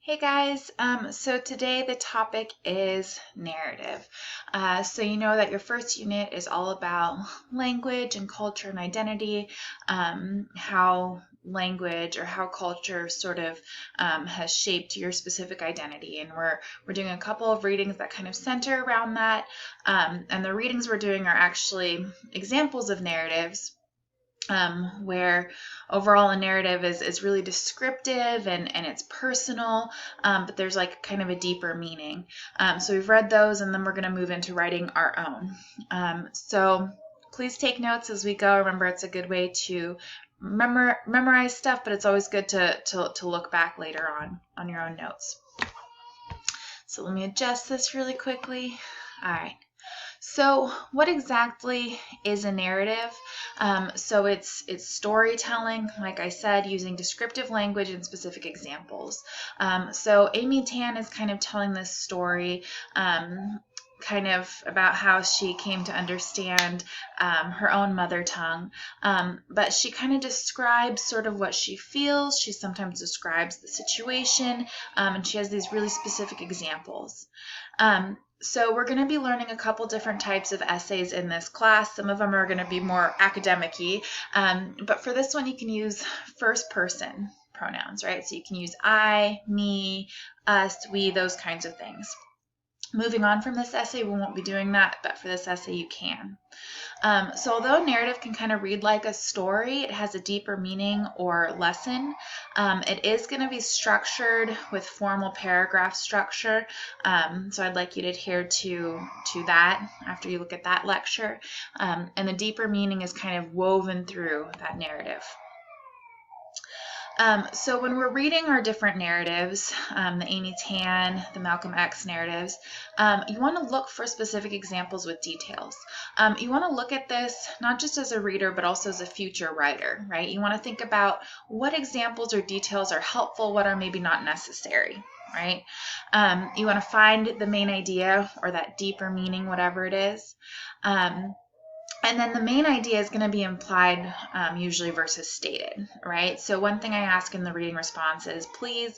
Hey guys, so today the topic is narrative. So you know that your first unit is all about language and culture and identity, how language or how culture sort of has shaped your specific identity. And we're doing a couple of readings that kind of center around that. And the readings we're doing are actually examples of narratives where overall a narrative is really descriptive and it's personal, but there's like kind of a deeper meaning. So we've read those, and then we're going to move into writing our own. So please take notes as we go. Remember, it's a good way to memorize stuff, but it's always good to look back later on your own notes. So let me adjust this really quickly. All right. So what exactly is a narrative? So it's storytelling, like I said, using descriptive language and specific examples. So Amy Tan is kind of telling this story kind of about how she came to understand her own mother tongue, but she kind of describes sort of what she feels. She sometimes describes the situation, and she has these really specific examples. So we're going to be learning a couple different types of essays in this class. Some of them are going to be more academic-y, but for this one you can use first person pronouns, right? So you can use I, me, us, we, those kinds of things. Moving on from this essay, we won't be doing that, but for this essay you can. So although narrative can kind of read like a story, it has a deeper meaning or lesson. It is going to be structured with formal paragraph structure. So I'd like you to adhere to that after you look at that lecture. And the deeper meaning is kind of woven through that narrative. So when we're reading our different narratives, the Amy Tan, the Malcolm X narratives, you want to look for specific examples with details. You want to look at this not just as a reader, but also as a future writer, right? You want to think about what examples or details are helpful, what are maybe not necessary, right? You want to find the main idea or that deeper meaning, whatever it is. And then the main idea is going to be implied usually versus stated, right? So one thing I ask in the reading response is please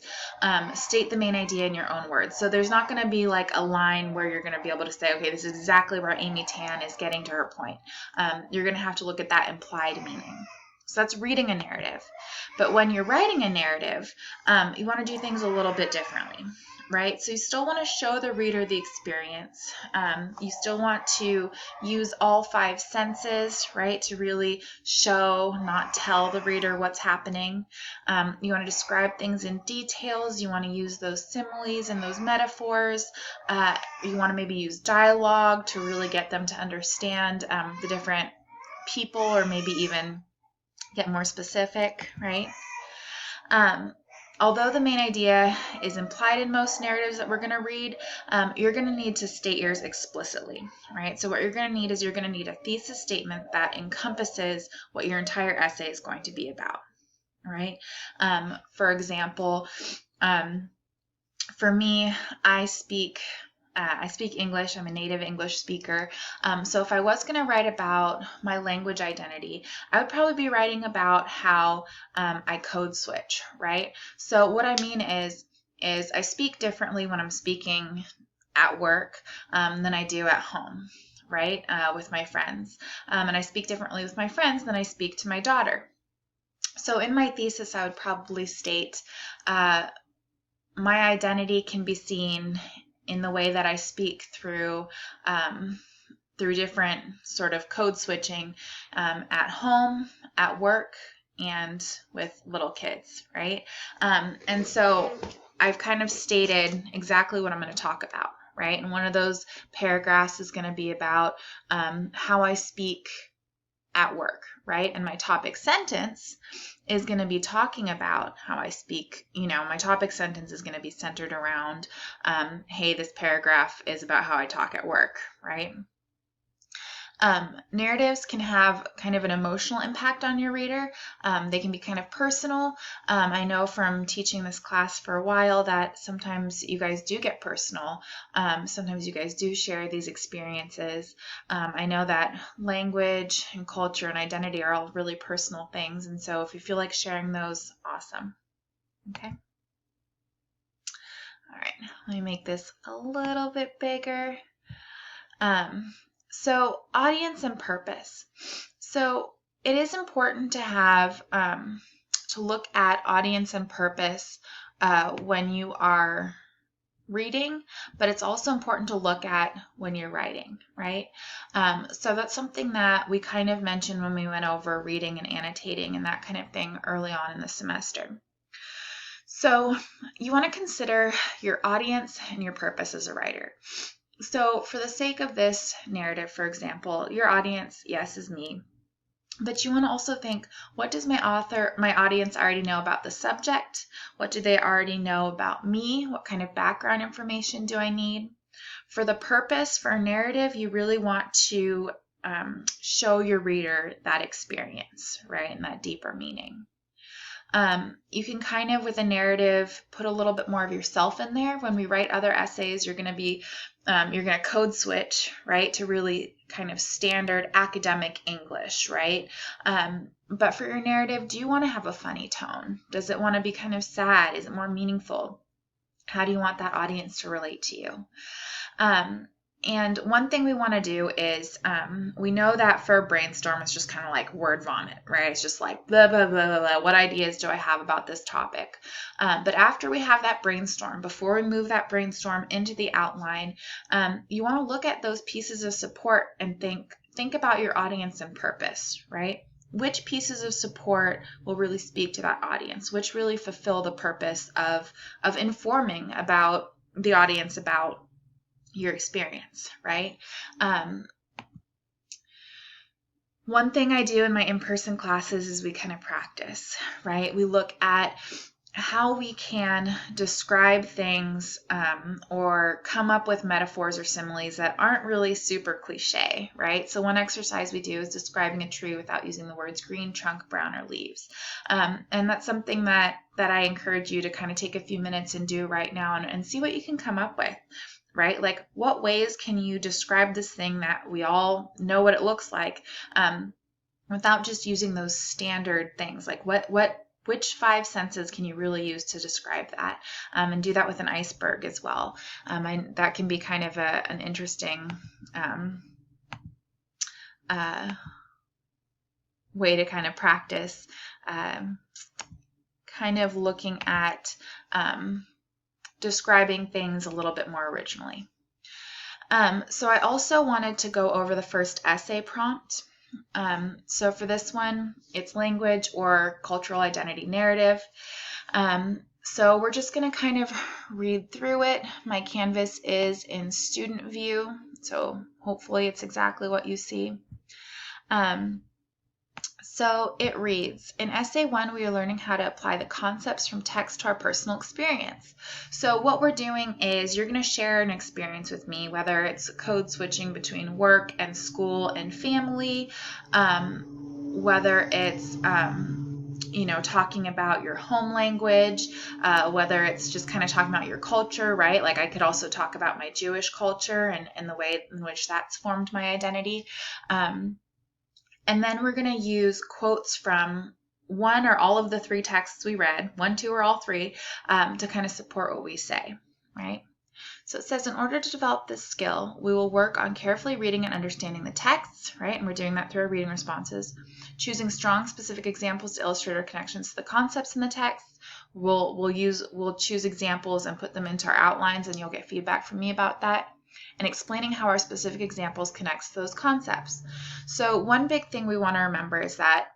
state the main idea in your own words. So there's not going to be like a line where you're going to be able to say, okay, this is exactly where Amy Tan is getting to her point. You're going to have to look at that implied meaning. So that's reading a narrative. But when you're writing a narrative, you want to do things a little bit differently, right? So you still want to show the reader the experience. You still want to use all five senses, right, to really show, not tell the reader what's happening. You want to describe things in details. You want to use those similes and those metaphors. You want to maybe use dialogue to really get them to understand the different people, or maybe even get more specific, right? Although the main idea is implied in most narratives that we're going to read, you're going to need to state yours explicitly, right? So what you're going to need is you're going to need a thesis statement that encompasses what your entire essay is going to be about, right? For example, for me, I speak English. I'm a native English speaker. So if I was going to write about my language identity, I would probably be writing about how I code switch, right? So what I mean is I speak differently when I'm speaking at work than I do at home, right? With my friends. And I speak differently with my friends than I speak to my daughter. So in my thesis, I would probably state my identity can be seen in the way that I speak through different sort of code switching at home, at work, and with little kids, right? And so I've kind of stated exactly what I'm going to talk about, right? And one of those paragraphs is going to be about how I speak at work, right? And my topic sentence is going to be talking about how I speak. My topic sentence is going to be centered around, hey, this paragraph is about how I talk at work, right? Narratives can have kind of an emotional impact on your reader. They can be kind of personal. I know from teaching this class for a while that sometimes you guys do get personal. Sometimes you guys do share these experiences. I know that language and culture and identity are all really personal things. And so if you feel like sharing those, awesome. Okay. Let me make this a little bit bigger. So audience and purpose. So it is important to have to look at audience and purpose when you are reading, but it's also important to look at when you're writing, right? So that's something that we kind of mentioned when we went over reading and annotating and that kind of thing early on in the semester. So you want to consider your audience and your purpose as a writer. So for the sake of this narrative, for example, your audience, yes, is me. But you want to also think, what does my audience already know about the subject? What do they already know about me? What kind of background information do I need? For the purpose, for a narrative, you really want to show your reader that experience, right, and that deeper meaning. You can kind of, with a narrative, put a little bit more of yourself in there. When we write other essays, you're going to code switch, right, to really kind of standard academic English, right? But for your narrative, do you want to have a funny tone? Does it want to be kind of sad? Is it more meaningful? How do you want that audience to relate to you? And one thing we want to do is, we know that for a brainstorm, it's just kind of like word vomit, right? It's just like blah, blah, blah, blah, blah. What ideas do I have about this topic? But after we have that brainstorm, before we move that brainstorm into the outline, you want to look at those pieces of support and think about your audience and purpose, right? Which pieces of support will really speak to that audience? Which really fulfill the purpose of informing about the audience about your experience, right? One thing I do in my in-person classes is we kind of practice, right? We look at how we can describe things or come up with metaphors or similes that aren't really super cliche, right? So one exercise we do is describing a tree without using the words green, trunk, brown, or leaves. And that's something that I encourage you to kind of take a few minutes and do right now and see what you can come up with. Right? Like, what ways can you describe this thing that we all know what it looks like without just using those standard things? Like, which 5 senses can you really use to describe that? And do that with an iceberg as well. That can be kind of an interesting way to kind of practice, kind of looking at describing things a little bit more originally. So I also wanted to go over the first essay prompt. So for this one, it's language or cultural identity narrative. So we're just going to kind of read through it. My Canvas is in student view, so hopefully it's exactly what you see. So it reads, in Essay 1, we are learning how to apply the concepts from text to our personal experience. So what we're doing is you're going to share an experience with me, whether it's code switching between work and school and family, whether it's talking about your home language, whether it's just kind of talking about your culture, right? Like I could also talk about my Jewish culture and the way in which that's formed my identity. And then we're going to use quotes from one or all of the 3 texts we read, 1, 2, or all 3, to kind of support what we say, right? So it says, in order to develop this skill, we will work on carefully reading and understanding the texts, right? And we're doing that through our reading responses, choosing strong, specific examples to illustrate our connections to the concepts in the text. We'll choose examples and put them into our outlines, and you'll get feedback from me about that. And explaining how our specific examples connects to those concepts. So one big thing we want to remember is that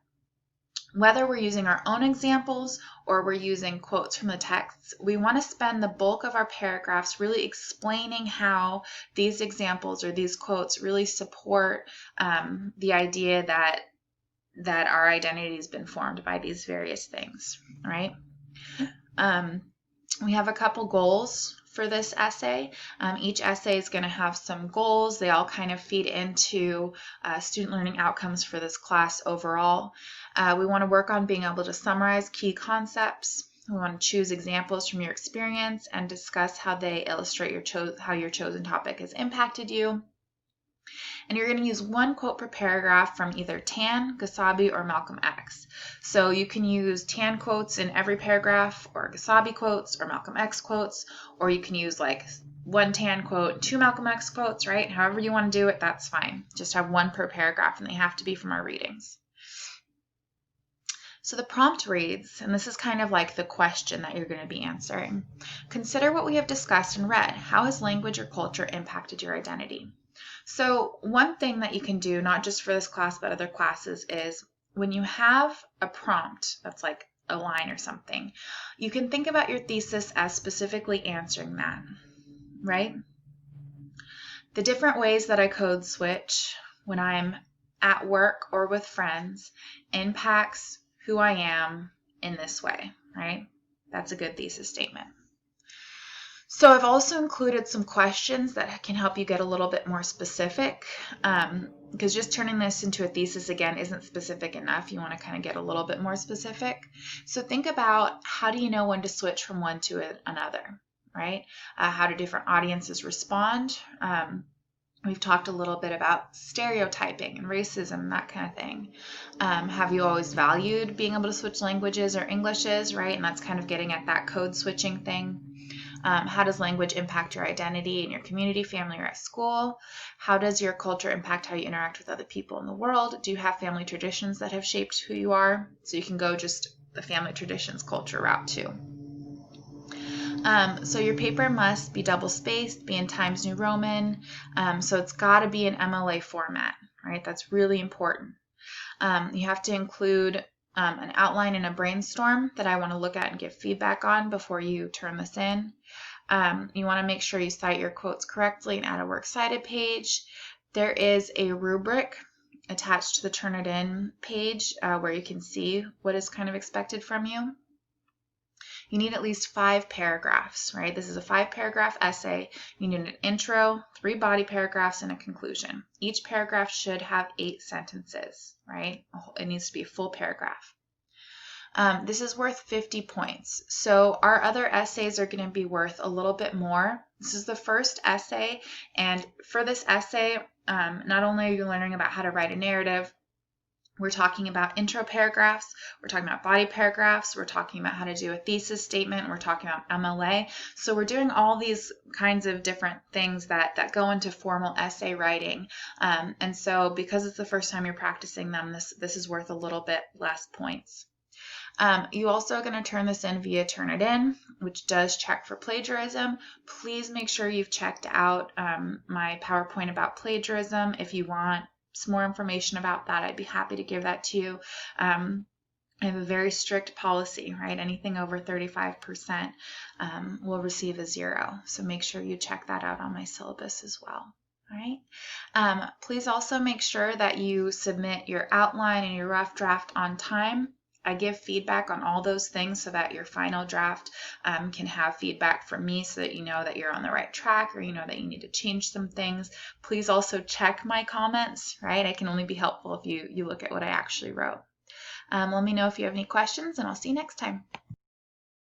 whether we're using our own examples or we're using quotes from the texts, we want to spend the bulk of our paragraphs really explaining how these examples or these quotes really support the idea that our identity has been formed by these various things, right? We have a couple goals for this essay. Each essay is going to have some goals. They all kind of feed into student learning outcomes for this class overall. We want to work on being able to summarize key concepts. We want to choose examples from your experience and discuss how they illustrate how your chosen topic has impacted you. And you're going to use one quote per paragraph from either Tan, Gesabe, or Malcolm X. So you can use Tan quotes in every paragraph, or Gesabe quotes, or Malcolm X quotes, or you can use like one Tan quote, two Malcolm X quotes, right? However you want to do it, that's fine. Just have one per paragraph, and they have to be from our readings. So the prompt reads, and this is kind of like the question that you're going to be answering. Consider what we have discussed and read. How has language or culture impacted your identity? So one thing that you can do, not just for this class, but other classes, is when you have a prompt that's like a line or something, you can think about your thesis as specifically answering that, right? The different ways that I code switch when I'm at work or with friends impacts who I am in this way, right? That's a good thesis statement. So I've also included some questions that can help you get a little bit more specific, because just turning this into a thesis again isn't specific enough. You want to kind of get a little bit more specific. So think about, how do you know when to switch from one to another, right? How do different audiences respond? We've talked a little bit about stereotyping and racism, that kind of thing. Have you always valued being able to switch languages or Englishes, right? And that's kind of getting at that code switching thing. How does language impact your identity in your community, family, or at school? How does your culture impact how you interact with other people in the world? Do you have family traditions that have shaped who you are? So you can go just the family traditions culture route too. So your paper must be double-spaced, be in Times New Roman, so it's got to be an MLA format, right? That's really important. You have to include an outline and a brainstorm that I want to look at and give feedback on before you turn this in. You want to make sure you cite your quotes correctly and add a works cited page. There is a rubric attached to the Turn It In page where you can see what is kind of expected from you. You need at least 5 paragraphs, right? This is a 5-paragraph essay. You need an intro, 3 body paragraphs, and a conclusion. Each paragraph should have 8 sentences, right? It needs to be a full paragraph. This is worth 50 points. So our other essays are going to be worth a little bit more. This is the first essay, and for this essay, not only are you learning about how to write a narrative, we're talking about intro paragraphs, we're talking about body paragraphs, we're talking about how to do a thesis statement, we're talking about MLA. So we're doing all these kinds of different things that go into formal essay writing. And so because it's the first time you're practicing them, this is worth a little bit less points. You also are going to turn this in via Turnitin, which does check for plagiarism. Please make sure you've checked out my PowerPoint about plagiarism. If you want some more information about that, I'd be happy to give that to you. I have a very strict policy, right? Anything over 35% will receive a 0. So make sure you check that out on my syllabus as well. All right. Please also make sure that you submit your outline and your rough draft on time. I give feedback on all those things so that your final draft can have feedback from me so that you know that you're on the right track, or you know that you need to change some things. Please also check my comments, right? I can only be helpful if you look at what I actually wrote. Let me know if you have any questions, and I'll see you next time.